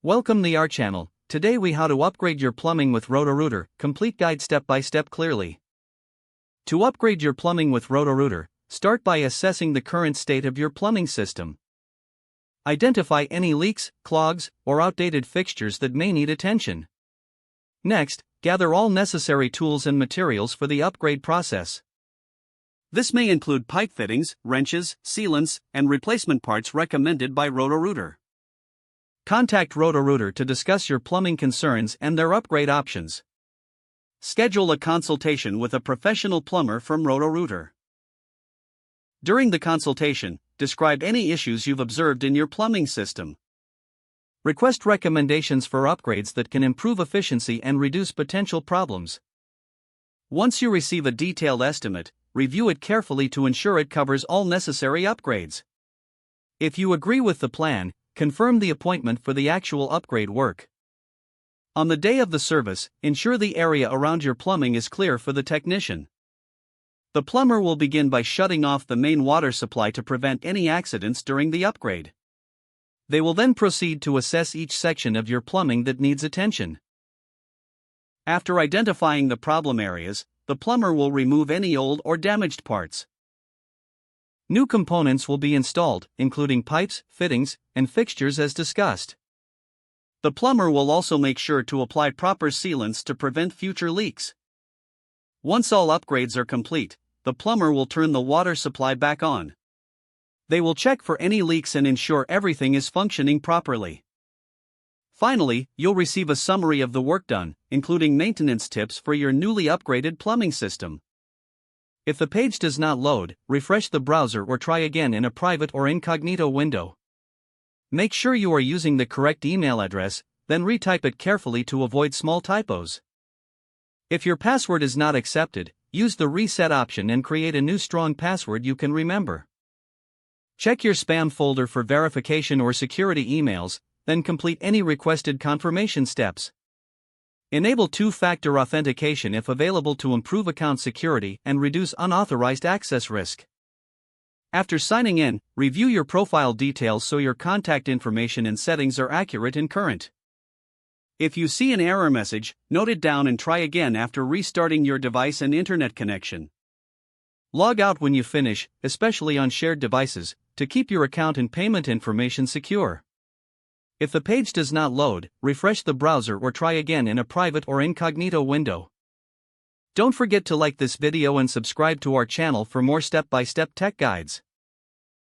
Welcome to our channel. Today we how to upgrade your plumbing with Roto-Rooter, complete guide step by step clearly. To upgrade your plumbing with Roto-Rooter, start by assessing the current state of your plumbing system. Identify any leaks, clogs, or outdated fixtures that may need attention. Next, gather all necessary tools and materials for the upgrade process. This may include pipe fittings, wrenches, sealants, and replacement parts recommended by Roto-Rooter. Contact Roto-Rooter to discuss your plumbing concerns and their upgrade options. Schedule a consultation with a professional plumber from Roto-Rooter. During the consultation, describe any issues you've observed in your plumbing system. Request recommendations for upgrades that can improve efficiency and reduce potential problems. Once you receive a detailed estimate, review it carefully to ensure it covers all necessary upgrades. If you agree with the plan, confirm the appointment for the actual upgrade work. On the day of the service, ensure the area around your plumbing is clear for the technician. The plumber will begin by shutting off the main water supply to prevent any accidents during the upgrade. They will then proceed to assess each section of your plumbing that needs attention. After identifying the problem areas, the plumber will remove any old or damaged parts. New components will be installed, including pipes, fittings, and fixtures as discussed. The plumber will also make sure to apply proper sealants to prevent future leaks. Once all upgrades are complete, the plumber will turn the water supply back on. They will check for any leaks and ensure everything is functioning properly. Finally, you'll receive a summary of the work done, including maintenance tips for your newly upgraded plumbing system. If the page does not load, refresh the browser or try again in a private or incognito window. Make sure you are using the correct email address, then retype it carefully to avoid small typos. If your password is not accepted, use the reset option and create a new strong password you can remember. Check your spam folder for verification or security emails, then complete any requested confirmation steps. Enable two-factor authentication if available to improve account security and reduce unauthorized access risk. After signing in, review your profile details so your contact information and settings are accurate and current. If you see an error message, note it down and try again after restarting your device and internet connection. Log out when you finish, especially on shared devices, to keep your account and payment information secure. If the page does not load, refresh the browser or try again in a private or incognito window. Don't forget to like this video and subscribe to our channel for more step-by-step tech guides.